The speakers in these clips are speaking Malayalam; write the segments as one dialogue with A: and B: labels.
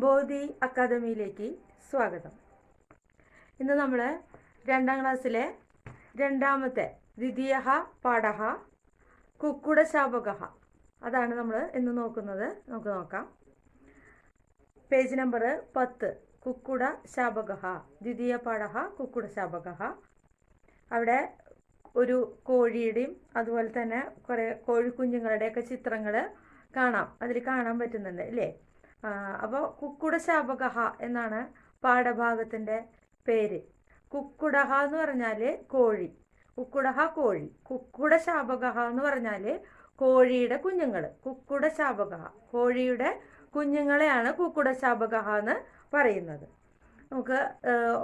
A: ബോധി അക്കാദമിയിലേക്ക് സ്വാഗതം. ഇന്ന് നമ്മൾ 2ാം ക്ലാസ്സിലെ രണ്ടാമത്തെ ദ്വിതീയ പാഠ കുക്കുടശാപക അതാണ് നമ്മൾ ഇന്ന് നോക്കുന്നത്. നമുക്ക് നോക്കാം. പേജ് നമ്പർ 10 കുക്കുടശാപക ദ്വിതീയ പാഠ കുക്കുടശാപക. അവിടെ ഒരു കോഴിയുടെയും അതുപോലെ തന്നെ കുറേ കോഴിക്കുഞ്ഞുങ്ങളുടെയൊക്കെ ചിത്രങ്ങൾ കാണാം. അതിൽ കാണാൻ പറ്റുന്നുണ്ട് അല്ലേ? അപ്പോൾ കുക്കുടശാപക എന്നാണ് പാഠഭാഗത്തിൻ്റെ പേര്. കുക്കുടഹ എന്ന് പറഞ്ഞാൽ കോഴി, കുക്കുടഹ കോഴി. കുക്കുടശാപക എന്ന് പറഞ്ഞാൽ കോഴിയുടെ കുഞ്ഞുങ്ങൾ. കുക്കുടശാപക കോഴിയുടെ കുഞ്ഞുങ്ങളെയാണ് കുക്കുടശാപക എന്ന് പറയുന്നത്. നമുക്ക്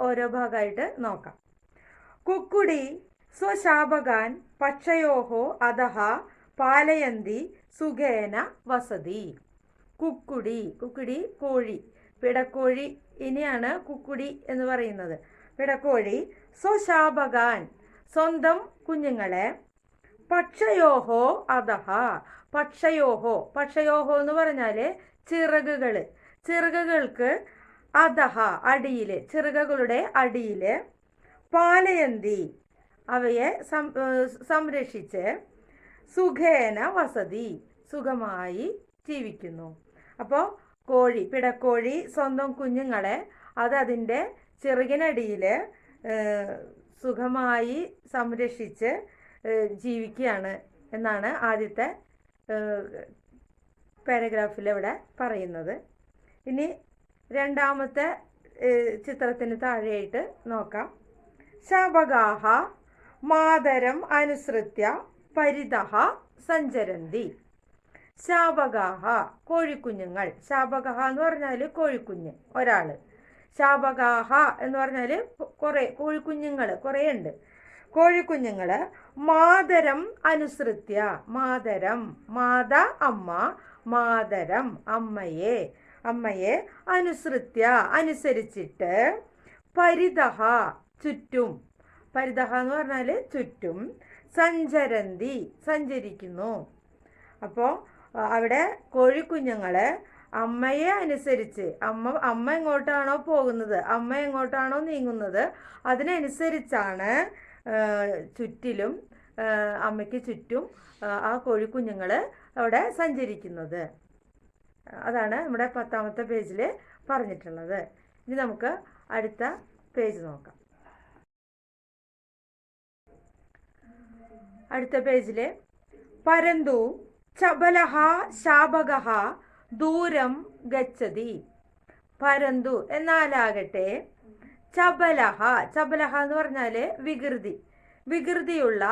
A: ഓരോ ഭാഗമായിട്ട് നോക്കാം. കുക്കുടി സ്വശാപകാൻ പക്ഷയോഹോ അധഃ പാലയന്തി സുഖേന വസതി. കുക്കുടി, കുക്കുടി കോഴി, പിടക്കോഴി. ഇനിയാണ് കുക്കുടി എന്ന് പറയുന്നത്. പിടക്കോഴി സ്വശാപകാൻ സ്വന്തം കുഞ്ഞുങ്ങളെ, പക്ഷയോഹോ അധഃ പക്ഷയോഹോ, പക്ഷയോഹോ എന്ന് പറഞ്ഞാൽ ചിറകുകൾ, ചിറകുകൾക്ക് അധഃ അടിയിൽ, ചിറകുകളുടെ അടിയിൽ, പാലയന്തി അവയെ സംരക്ഷിച്ച്, സുഖേന വസതി സുഖമായി ജീവിക്കുന്നു. അപ്പോൾ കോഴി, പിടക്കോഴി സ്വന്തം കുഞ്ഞുങ്ങളെ അതിൻ്റെ ചിറകിനടിയിൽ സുഖമായി സംരക്ഷിച്ച് ജീവിക്കുകയാണ് എന്നാണ് ആദ്യത്തെ പാരഗ്രാഫിൽ ഇവിടെ പറയുന്നത്. ഇനി രണ്ടാമത്തെ ചിത്രത്തിന് താഴെയായിട്ട് നോക്കാം. ശാപകാഹ മാതരം അനുസൃത്യ പരിതഃ സഞ്ചരന്തി. ശാപകാഹ കോഴിക്കുഞ്ഞുങ്ങൾ. ശാപകാഹ എന്ന് പറഞ്ഞാൽ കോഴിക്കുഞ്ഞ്, ഒരാൾ. ശാപകാഹ എന്ന് പറഞ്ഞാൽ കുറേ കോഴിക്കുഞ്ഞുങ്ങൾ, കുറേ ഉണ്ട്. കോഴിക്കുഞ്ഞുങ്ങൾ മാതരം അനുസൃത്യ, മാതരം മാത അമ്മ, മാതരം അമ്മയെ, അമ്മയെ അനുസൃത്യ അനുസരിച്ചിട്ട്, പരിതഃ ചുറ്റും, പരിതഃ എന്ന് പറഞ്ഞാൽ ചുറ്റും, സഞ്ചരന്തി സഞ്ചരിക്കുന്നു. അപ്പോൾ അവിടെ കോഴിക്കുഞ്ഞുങ്ങൾ അമ്മയെ അനുസരിച്ച്, അമ്മ എങ്ങോട്ടാണോ പോകുന്നത്, അമ്മ എങ്ങോട്ടാണോ നീങ്ങുന്നത് അതിനനുസരിച്ചാണ് ചുറ്റിലും, അമ്മയ്ക്ക് ചുറ്റും ആ കോഴിക്കുഞ്ഞുങ്ങൾ അവിടെ സഞ്ചരിക്കുന്നത്. അതാണ് നമ്മുടെ 10ാമത്തെ പേജിൽ പറഞ്ഞിട്ടുള്ളത്. ഇനി നമുക്ക് അടുത്ത പേജ് നോക്കാം. അടുത്ത പേജിൽ പരന്തു ചബലഹ ശാപകഃ ദൂരം ഗച്ഛതി. പരന്തു എന്നാലാകട്ടെ, ചബലഹ, ചബലഹ എന്ന് പറഞ്ഞാൽ വികൃതി, വികൃതിയുള്ള,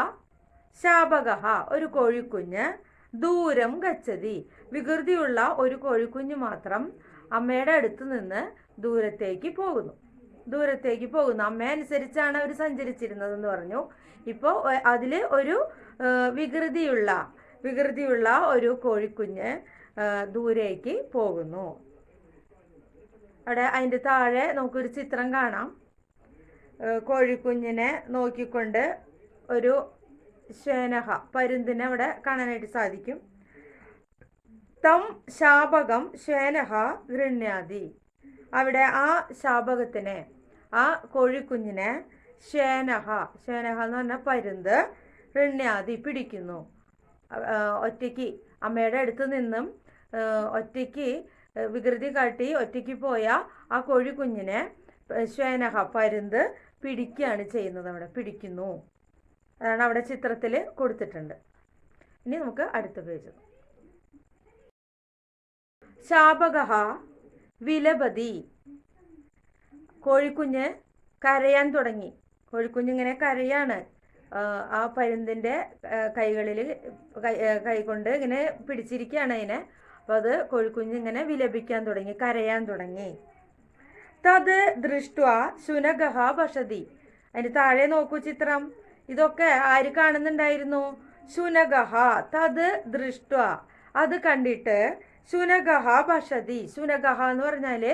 A: ശാപകഃ ഒരു കോഴിക്കുഞ്ഞ്, ദൂരം ഗച്ഛതി വികൃതിയുള്ള ഒരു കോഴിക്കുഞ്ഞ് മാത്രം അമ്മയുടെ അടുത്ത് നിന്ന് ദൂരത്തേക്ക് പോകുന്നു, ദൂരത്തേക്ക് പോകുന്നു. അമ്മയെ അനുസരിച്ചാണ് അവർ സഞ്ചരിച്ചിരുന്നതെന്ന് പറഞ്ഞു. ഇപ്പോൾ അതിൽ ഒരു വികൃതിയുള്ള ഒരു കോഴിക്കുഞ്ഞ് ദൂരേക്ക് പോകുന്നു. അവിടെ അതിൻ്റെ താഴെ നമുക്കൊരു ചിത്രം കാണാം. കോഴിക്കുഞ്ഞിനെ നോക്കിക്കൊണ്ട് ഒരു ശേനഹ, പരുന്തിനെ അവിടെ കാണാനായിട്ട് സാധിക്കും. തം ശാപകം ശേനഹ ഗൃഹ്ണാതി. അവിടെ ആ ശാപകത്തിനെ, ആ കോഴിക്കുഞ്ഞിനെ ശേനഹ, ശേനഹ എന്ന് പറഞ്ഞാൽ പരുന്ത്, ഗൃഹ്ണാതി പിടിക്കുന്നു. ഒറ്റയ്ക്ക് അമ്മയുടെ അടുത്ത് നിന്നും ഒറ്റയ്ക്ക് വികൃതി കാട്ടി ഒറ്റയ്ക്ക് പോയ ആ കോഴിക്കുഞ്ഞിനെ ശേനഹ പരുന്ത് പിടിക്കുകയാണ് ചെയ്യുന്നത്. അവിടെ പിടിക്കുന്നു. അതാണ് അവിടെ ചിത്രത്തിൽ കൊടുത്തിട്ടുണ്ട്. ഇനി നമുക്ക് അടുത്ത പേജ്. ശാപകഃ വിലപതി. കോഴിക്കുഞ്ഞ് കരയാൻ തുടങ്ങി. കോഴിക്കുഞ്ഞിങ്ങനെ കരയാണ്. ആ പരുന്തിൻ്റെ കൈകളിൽ കൈകൊണ്ട് ഇങ്ങനെ പിടിച്ചിരിക്കുകയാണ് അതിനെ. അപ്പോൾ അത് കോഴിക്കുഞ്ഞ് ഇങ്ങനെ വിലപിക്കാൻ തുടങ്ങി, കരയാൻ തുടങ്ങി. തത് ദൃഷ്ട്വാ ശുനകഃ ഭഷതി. അതിന് താഴെ നോക്കൂ ചിത്രം. ഇതൊക്കെ ആര് കാണുന്നുണ്ടായിരുന്നു? ശുനകഃ. തത് ദൃഷ്ട്വാ അത് കണ്ടിട്ട്, ശുനകഃ ഭഷതി. ശുനകഃ എന്ന് പറഞ്ഞാൽ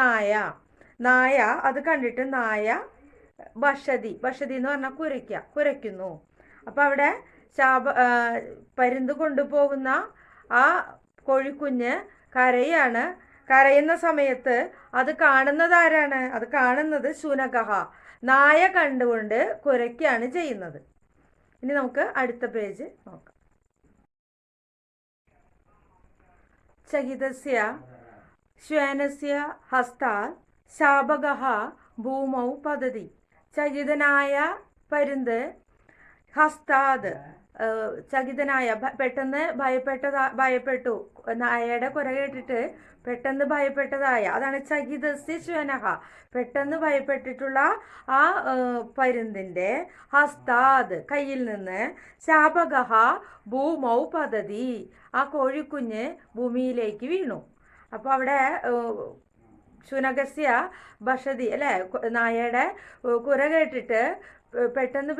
A: നായ, നായ അത് കണ്ടിട്ട് നായ ഭഷതി, ഭഷതി എന്ന് പറഞ്ഞാൽ കുരയ്ക്കുന്നു. അപ്പം അവിടെ പരുന്ത് കൊണ്ടുപോകുന്ന ആ കോഴിക്കുഞ്ഞ് കരയാണ്. കരയുന്ന സമയത്ത് അത് കാണുന്നത് ആരാണ്? അത് കാണുന്നത് ശുനകഹ, നായ കണ്ടുകൊണ്ട് കുരയ്ക്കുകയാണ് ചെയ്യുന്നത്. ഇനി നമുക്ക് അടുത്ത പേജ് നോക്കാം. ചകിതസ്യ ശ്വേനസ്യ ഹസ്താൽ ശാപകഹ ഭൂമൗ പതതി. ചകിതനായ പരുന്ത് ഹസ്താദ്, ചകിതനായ പെട്ടെന്ന് ഭയപ്പെട്ടു, നായയുടെ കുര കേട്ടിട്ട് പെട്ടെന്ന് ഭയപ്പെട്ടതായ, അതാണ് ചകിതസ്യ ശ്വനഹ, പെട്ടെന്ന് ഭയപ്പെട്ടിട്ടുള്ള ആ പരുന്തിന്റെ ഹസ്താദ്, കയ്യിൽ നിന്ന് ശാപകഹ ഭൂമൗ പതതി, ആ കോഴിക്കുഞ്ഞ് ഭൂമിയിലേക്ക് വീണു. അപ്പോൾ അവിടെ ശുനകസ്യ ഭഷതി അല്ലെ, നായയുടെ കുര കേട്ടിട്ട് പെട്ടെന്ന്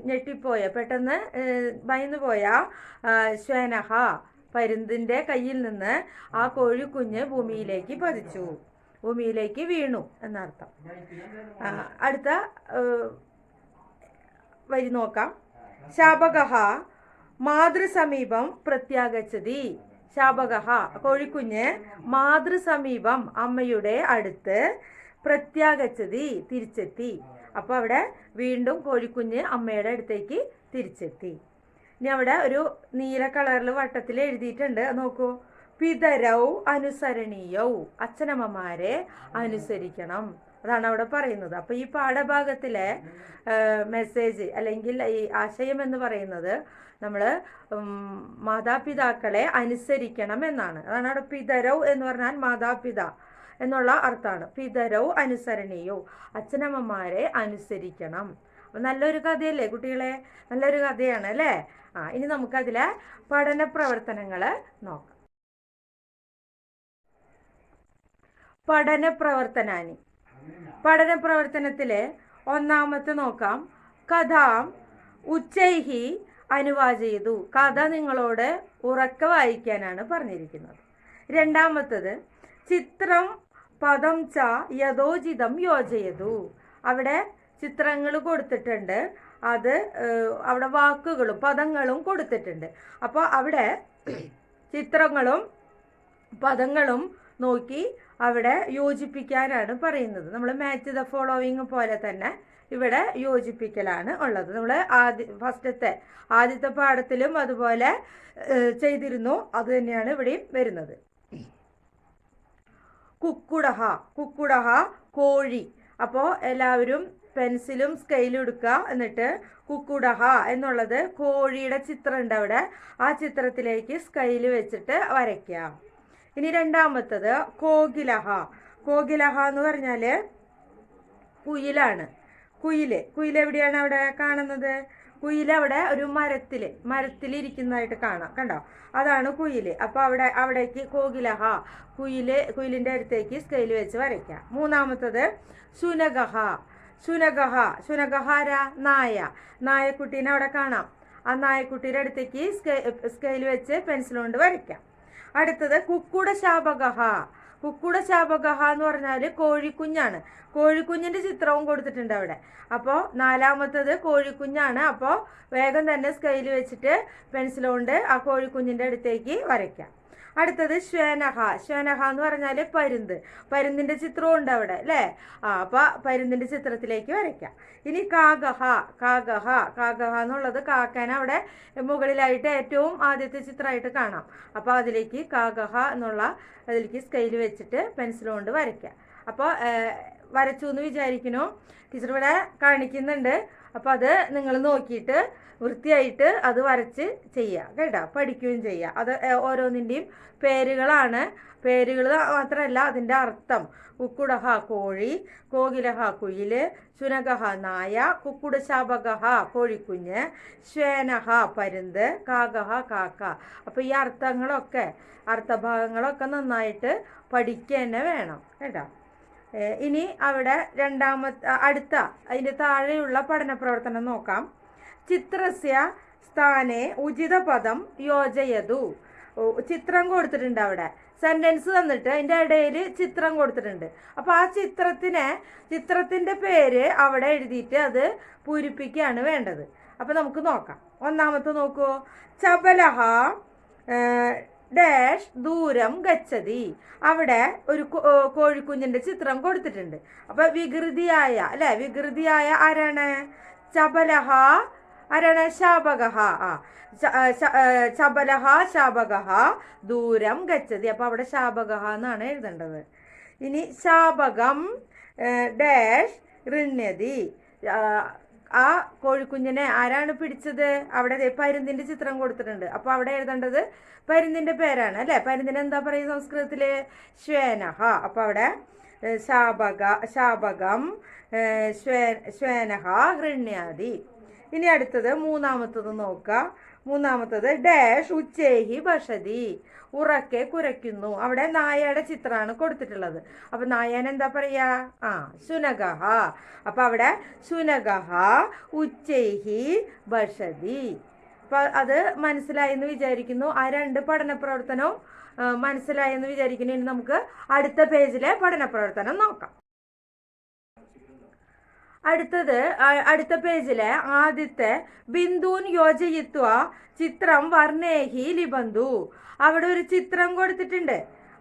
A: ഞെട്ടിപ്പോയ, പെട്ടെന്ന് ഭയന്നു പോയ ശ്വേനഹ, പരുന്തിന്റെ കയ്യിൽ നിന്ന് ആ കോഴിക്കുഞ്ഞ് ഭൂമിയിലേക്ക് പതിച്ചു, ഭൂമിയിലേക്ക് വീണു എന്നർത്ഥം. അടുത്ത വരി നോക്കാം. ശാപകഹ മാതൃസമീപം പ്രത്യാഗച്ഛതി. ശാപകഹ, കോഴിക്കുഞ്ഞ് മാതൃസമീപം, അമ്മയുടെ അടുത്ത്, പ്രത്യാഗച്ഛതി, തിരിച്ചെത്തി. അപ്പോൾ അവിടെ വീണ്ടും കോഴിക്കുഞ്ഞ് അമ്മയുടെ അടുത്തേക്ക് തിരിച്ചെത്തി. ഇനി അവിടെ ഒരു നീല കളറിൽ വട്ടത്തിൽ എഴുതിയിട്ടുണ്ട്, നോക്കൂ. പിതരൗ അനുസരണീയൗ, അച്ഛനമ്മമാരെ അനുസരിക്കണം, അതാണ് അവിടെ പറയുന്നത്. അപ്പോൾ ഈ പാഠഭാഗത്തിലെ മെസ്സേജ് അല്ലെങ്കിൽ ഈ ആശയം എന്ന് പറയുന്നത് നമ്മൾ മാതാപിതാക്കളെ അനുസരിക്കണം എന്നാണ്. അതാണ് അവിടെ പിതരൗ എന്ന് പറഞ്ഞാൽ മാതാപിതാ എന്നുള്ള അർത്ഥമാണ്. പിതരൗ അനുസരണീയോ, അച്ഛനമ്മമാരെ അനുസരിക്കണം. അപ്പം നല്ലൊരു കഥയല്ലേ കുട്ടികളെ? നല്ലൊരു കഥയാണ് അല്ലേ? ഇനി നമുക്കതിലെ പഠന പ്രവർത്തനങ്ങൾ നോക്കാം. പഠന പ്രവർത്തനാനി, പഠന പ്രവർത്തനത്തിലെ ഒന്നാമത്തെ നോക്കാം. കഥാം ഉച്ചൈഹി അനുവാചയതു, കഥ നിങ്ങളോട് ഉറക്കെ വായിക്കാനാണ് പറഞ്ഞിരിക്കുന്നത്. രണ്ടാമത്തത് ചിത്രം പദം ച യഥോചിതം യോജയതു, അവിടെ ചിത്രങ്ങൾ കൊടുത്തിട്ടുണ്ട്, അത് അവിടെ വാക്കുകളും പദങ്ങളും കൊടുത്തിട്ടുണ്ട്. അപ്പോൾ അവിടെ ചിത്രങ്ങളും പദങ്ങളും നോക്കി അവിടെ യോജിപ്പിക്കാനാണ് പറയുന്നത്. നമ്മൾ മാച്ച് ദ ഫോളോവിങ് പോലെ തന്നെ ഇവിടെ യോജിപ്പിക്കലാണ് ഉള്ളത്. നമ്മൾ ആദ്യത്തെ പാഠത്തിലും അതുപോലെ ചെയ്തിരുന്നു, അത് തന്നെയാണ് ഇവിടെയും വരുന്നത്. കുക്കുടഹ, കുക്കുടഹ കോഴി. അപ്പോൾ എല്ലാവരും പെൻസിലും സ്കെയിലും എടുക്കുക, എന്നിട്ട് കുക്കുടഹ എന്നുള്ളത് കോഴിയുടെ ചിത്രം ഉണ്ട് അവിടെ, ആ ചിത്രത്തിലേക്ക് സ്കെയിൽ വെച്ചിട്ട് വരയ്ക്കുക. ഇനി രണ്ടാമത്തത് കോകിലഹ. കോകിലഹ എന്ന് പറഞ്ഞാൽ കുയിലാണ്. കുയിൽ എവിടെയാണ് അവിടെ കാണുന്നത്? കുയിൽ അവിടെ ഒരു മരത്തിലിരിക്കുന്നതായിട്ട് കാണാം, കണ്ടോ? അതാണ് കുയിൽ. അപ്പോൾ അവിടേക്ക് കോകിലഹ, കുയിലിൻ്റെ അടുത്തേക്ക് സ്കെയിൽ വെച്ച് വരയ്ക്കാം. മൂന്നാമത്തത് ശുനകഹ. ശുനകഹ ആരാ? നായക്കുട്ടീനെ അവിടെ കാണാം. ആ നായക്കുട്ടിയുടെ അടുത്തേക്ക് സ്കെയിൽ വെച്ച് പെൻസിൽ കൊണ്ട് വരയ്ക്കാം. അടുത്തത് കുക്കുടശാപകഹ. കുക്കുടശാപകഹ എന്ന് പറഞ്ഞാൽ കോഴിക്കുഞ്ഞാണ്. കോഴിക്കുഞ്ഞിൻ്റെ ചിത്രവും കൊടുത്തിട്ടുണ്ട് അവിടെ. അപ്പോൾ നാലാമത്തത് കോഴിക്കുഞ്ഞാണ്. അപ്പോൾ വേഗം തന്നെ സ്കെയിൽ വെച്ചിട്ട് പെൻസിൽ കൊണ്ട് ആ കോഴിക്കുഞ്ഞിൻ്റെ അടുത്തേക്ക് വരയ്ക്കാം. അടുത്തത് ശ്വേനഹ. ശ്വേനഹ എന്ന് പറഞ്ഞാൽ പരുന്തിൻ്റെ ചിത്രവും ഉണ്ട് അവിടെ അല്ലേ? അപ്പോൾ പരുന്തിൻ്റെ ചിത്രത്തിലേക്ക് വരയ്ക്കാം. ഇനി കാഗഹ എന്നുള്ളത് കാക്കേനെ അവിടെ മുകളിലായിട്ട് ഏറ്റവും ആദ്യത്തെ ചിത്രമായിട്ട് കാണാം. അപ്പോൾ അതിലേക്ക് കാഗഹ എന്നുള്ള അതിലേക്ക് സ്കെയിൽ വെച്ചിട്ട് പെൻസിൽ കൊണ്ട് വരയ്ക്കാം. അപ്പോൾ വരച്ചു എന്ന് വിചാരിക്കുന്നു. ടീച്ചർ ഇവിടെ കാണിക്കുന്നുണ്ട്. അപ്പോൾ അത് നിങ്ങൾ നോക്കിയിട്ട് വൃത്തിയായിട്ട് അത് വരച്ച് ചെയ്യുക കേട്ടോ, പഠിക്കുകയും ചെയ്യുക. അത് ഓരോന്നിൻ്റെയും പേരുകളാണ്. പേരുകൾ മാത്രമല്ല അതിൻ്റെ അർത്ഥം. കുക്കുടഹ കോഴി, കോകിലഹ കുയിൽ, ശുനകഹ നായ, കുക്കുടശാപകഹ കോഴിക്കുഞ്ഞ്, ശ്വേനഹ പരുന്ത്, കാഗഹ കാക്ക. അപ്പോൾ ഈ അർത്ഥഭാഗങ്ങളൊക്കെ നന്നായിട്ട് പഠിക്കുക തന്നെ വേണം കേട്ടോ. ഇനി അവിടെ അതിൻ്റെ താഴെയുള്ള പഠന പ്രവർത്തനം നോക്കാം. ചിത്രസ്യ സ്ഥാനെ ഉചിത പദം യോജയതു. ചിത്രം കൊടുത്തിട്ടുണ്ട് അവിടെ, സെൻറ്റൻസ് തന്നിട്ട് അതിൻ്റെ ഇടയിൽ ചിത്രം കൊടുത്തിട്ടുണ്ട്. അപ്പോൾ ആ ചിത്രത്തിൻ്റെ പേര് അവിടെ എഴുതിയിട്ട് അത് പൂരിപ്പിക്കുകയാണ് വേണ്ടത്. അപ്പോൾ നമുക്ക് നോക്കാം. ഒന്നാമത്തെ നോക്കൂ. ചപലഹ ഡാഷ് ദൂരം ഗച്ഛതി. അവിടെ ഒരു കോഴിക്കുഞ്ഞിന്റെ ചിത്രം കൊടുത്തിട്ടുണ്ട്. അപ്പൊ വികൃതിയായ അല്ലെ, വികൃതിയായ ആരാണ്? ചപലഹ. ആരാണ്? ശാപകഹ. ചപലഹ ശാപകഹ ദൂരം ഗച്ഛതി. അപ്പൊ അവിടെ ശാപകഹ എന്നാണ് എഴുതേണ്ടത്. ഇനി ശാപകം ഡാഷ് ഋണ്യതി. ആ കോഴിക്കുഞ്ഞിനെ ആരാണ് പിടിച്ചത്? അവിടെ പരുന്തിന്റെ ചിത്രം കൊടുത്തിട്ടുണ്ട്. അപ്പൊ അവിടെ എഴുതേണ്ടത് പരുന്തിന്റെ പേരാണ് അല്ലെ. പരുന്തിന് എന്താ പറയുക സംസ്കൃതത്തില്? ശ്വേനഹ. അപ്പൊ അവിടെ ശാപകം ശ്വേനഹ ഹൃണ്യാതി. ഇനി അടുത്തത് മൂന്നാമത്തത് നോക്കാം. മൂന്നാമത്തത് ഡാഷ് ഉച്ചേഹി ഭഷതി. ഉറക്കെ കുരയ്ക്കുന്നു. അവിടെ നായയുടെ ചിത്രമാണ് കൊടുത്തിട്ടുള്ളത്. അപ്പൊ നായൻ എന്താ പറയാ? ശുനഗഹ. അപ്പൊ അവിടെ ശുനഗഹ ഉച്ചൈഹി ഭഷതി. അപ്പൊ അത് മനസ്സിലായെന്ന് വിചാരിക്കുന്നു. ആ രണ്ട് പഠന പ്രവർത്തനവും മനസ്സിലായെന്ന് വിചാരിക്കുന്നു. ഇനി നമുക്ക് അടുത്ത പേജിലെ പഠന പ്രവർത്തനം നോക്കാം. അടുത്ത പേജിലെ ആദ്യത്തെ ബിന്ദുൻ യോജയിത്വ ചിത്രം വർണ്ണേഹി ലിബന്ധു. അവിടെ ഒരു ചിത്രം കൊടുത്തിട്ടുണ്ട്.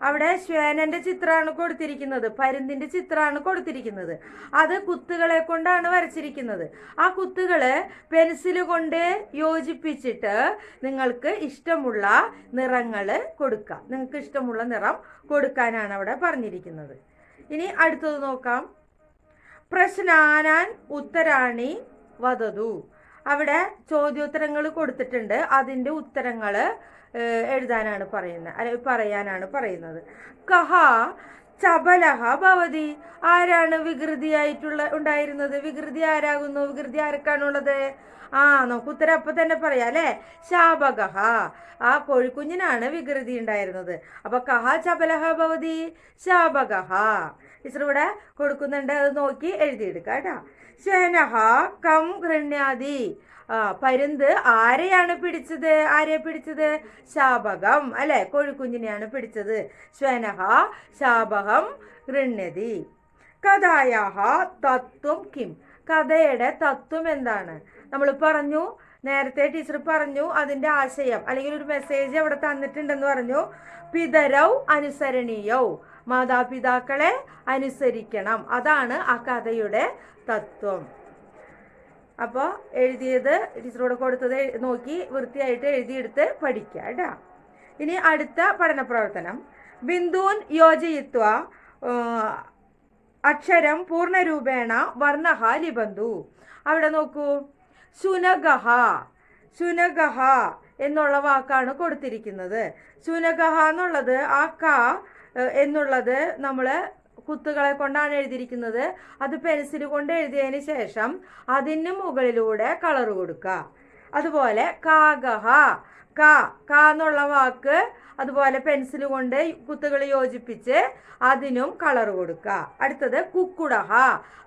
A: അവിടെ ശ്വേനന്റെ ചിത്രമാണ് കൊടുത്തിരിക്കുന്നത്, പരുന്തിന്റെ ചിത്രമാണ് കൊടുത്തിരിക്കുന്നത്. അത് കുത്തുകളെ കൊണ്ടാണ് വരച്ചിരിക്കുന്നത്. ആ കുത്തുകള് പെൻസില് കൊണ്ട് യോജിപ്പിച്ചിട്ട് നിങ്ങൾക്ക് ഇഷ്ടമുള്ള നിറങ്ങള് കൊടുക്കാം. നിങ്ങൾക്ക് ഇഷ്ടമുള്ള നിറം കൊടുക്കാനാണ് അവിടെ പറഞ്ഞിരിക്കുന്നത്. ഇനി അടുത്തത് നോക്കാം. പ്രശ്നാനാൻ ഉത്തരാണി വദതു. അവിടെ ചോദ്യോത്തരങ്ങൾ കൊടുത്തിട്ടുണ്ട്. അതിൻ്റെ ഉത്തരങ്ങൾ എഴുതാനാണ് പറയാനാണ് പറയുന്നത്. കഹ ചപലഹ ഭവതി. ആരാണ് ഉണ്ടായിരുന്നത്? വികൃതി ആരാകുന്നു? വികൃതി ആർക്കാണുള്ളത്? നമുക്ക് ഉത്തരം അപ്പൊ തന്നെ പറയാം അല്ലെ. ശാപകഹ. ആ കോഴിക്കുഞ്ഞിനാണ് വികൃതി ഉണ്ടായിരുന്നത്. അപ്പൊ കഹ ചപലഹ ഭവതി ശാപകഹ. ടീച്ചർ ഇവിടെ കൊടുക്കുന്നുണ്ട്, അത് നോക്കി എഴുതിയെടുക്കാം കേട്ടാ. ശ്വേനഹ കം ഗൃണ്യാതി. പരുന്ത് ആരെയാണ് പിടിച്ചത്? ആരെ പിടിച്ചത്? ശാപകം അല്ലെ, കോഴിക്കുഞ്ഞിനെയാണ് പിടിച്ചത്. ശ്വേനഹ ശാപകം ഗൃണ്യതി. കഥായാഹ തത്വം കിം. കഥയുടെ തത്വം എന്താണ്? നമ്മൾ പറഞ്ഞു, നേരത്തെ ടീച്ചർ പറഞ്ഞു അതിന്റെ ആശയം അല്ലെങ്കിൽ ഒരു മെസ്സേജ് അവിടെ തന്നിട്ടുണ്ടെന്ന് പറഞ്ഞു. പിതരൗ അനുസരണീയൗ. മാതാപിതാക്കളെ അനുസരിക്കണം. അതാണ് ആ കഥയുടെ തത്വം. അപ്പോൾ എഴുതിയത് ടീച്ചറോട് കൊടുത്തത് നോക്കി വൃത്തിയായിട്ട് എഴുതിയെടുത്ത് പഠിക്കുക കേട്ടാ. ഇനി അടുത്ത പഠന പ്രവർത്തനം. ബിന്ദൂൻ യോജയിത്വ അക്ഷരം പൂർണ്ണരൂപേണ വർണ്ണഹ ലിബന്ധു. അവിടെ നോക്കൂ, ശുനഗഹ. ശുനഗഹ എന്നുള്ള വാക്കാണ് കൊടുത്തിരിക്കുന്നത്. ശുനഗഹ എന്നുള്ളത് ആ ക എന്നുള്ളത് നമ്മൾ കുത്തുകളെ കൊണ്ടാണ് എഴുതിയിരിക്കുന്നത്. അത് പെൻസിൽ കൊണ്ട് എഴുതിയതിന് ശേഷം അതിന് മുകളിലൂടെ കളർ കൊടുക്കുക. അതുപോലെ കാഗഹ. ക എന്നുള്ള വാക്ക് അതുപോലെ പെൻസിൽ കൊണ്ട് കുത്തുകൾ യോജിപ്പിച്ച് അതിനും കളർ കൊടുക്കുക. അടുത്തത് കുക്കുടഹ.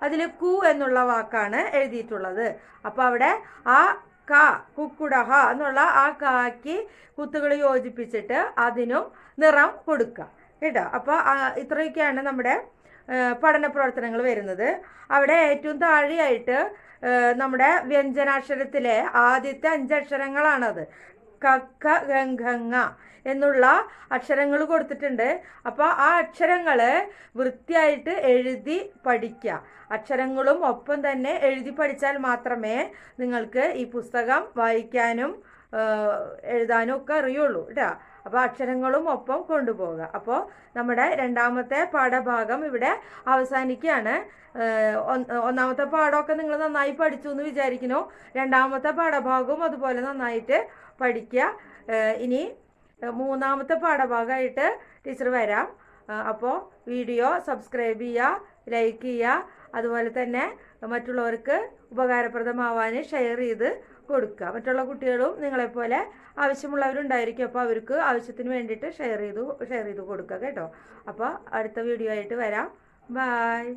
A: അതിൽ കു എന്നുള്ള വാക്കാണ് എഴുതിയിട്ടുള്ളത്. അപ്പൊ അവിടെ ആ കുക്കുടഹ എന്നുള്ള ആ കാക്കി കുത്തുകൾ യോജിപ്പിച്ചിട്ട് അതിനും നിറം കൊടുക്കുക കേട്ടോ. അപ്പൊ ഇത്രയൊക്കെയാണ് നമ്മുടെ പഠന പ്രവർത്തനങ്ങൾ വരുന്നത്. അവിടെ ഏറ്റവും താഴെയായിട്ട് നമ്മുടെ വ്യഞ്ജനാക്ഷരത്തിലെ ആദ്യത്തെ 5 അക്ഷരങ്ങളാണത്. കക്ക ഗംഗ എന്നുള്ള അക്ഷരങ്ങൾ കൊടുത്തിട്ടുണ്ട്. അപ്പോൾ ആ അക്ഷരങ്ങൾ വൃത്തിയായിട്ട് എഴുതി പഠിക്കുക. അക്ഷരങ്ങളും ഒപ്പം തന്നെ എഴുതി പഠിച്ചാൽ മാത്രമേ നിങ്ങൾക്ക് ഈ പുസ്തകം വായിക്കാനും എഴുതാനും ഒക്കെ അറിയുള്ളൂ കേട്ടോ. അപ്പോൾ അക്ഷരങ്ങളും ഒപ്പം കൊണ്ടുപോകുക. അപ്പോൾ നമ്മുടെ രണ്ടാമത്തെ പാഠഭാഗം ഇവിടെ അവസാനിക്കുകയാണ്. ഒന്നാമത്തെ പാഠമൊക്കെ നിങ്ങൾ നന്നായി പഠിച്ചു എന്ന് വിചാരിക്കുന്നു. രണ്ടാമത്തെ പാഠഭാഗവും അതുപോലെ നന്നായിട്ട് പഠിക്കുക. ഇനി മൂന്നാമത്തെ പാഠഭാഗമായിട്ട് ടീച്ചർ വരാം. അപ്പോൾ വീഡിയോ സബ്സ്ക്രൈബ് ചെയ്യുക, ലൈക്ക് ചെയ്യുക, അതുപോലെ തന്നെ മറ്റുള്ളവർക്ക് ഉപകാരപ്രദമാവാൻ ഷെയർ ചെയ്ത് കൊടുക്കുക. മറ്റുള്ള കുട്ടികളും നിങ്ങളെപ്പോലെ ആവശ്യമുള്ളവരുണ്ടായിരിക്കും. അപ്പോൾ അവർക്ക് ആവശ്യത്തിന് വേണ്ടിയിട്ട് ഷെയർ ചെയ്ത് കൊടുക്കുക കേട്ടോ. അപ്പോൾ അടുത്ത വീഡിയോ ആയിട്ട് വരാം. ബായ്.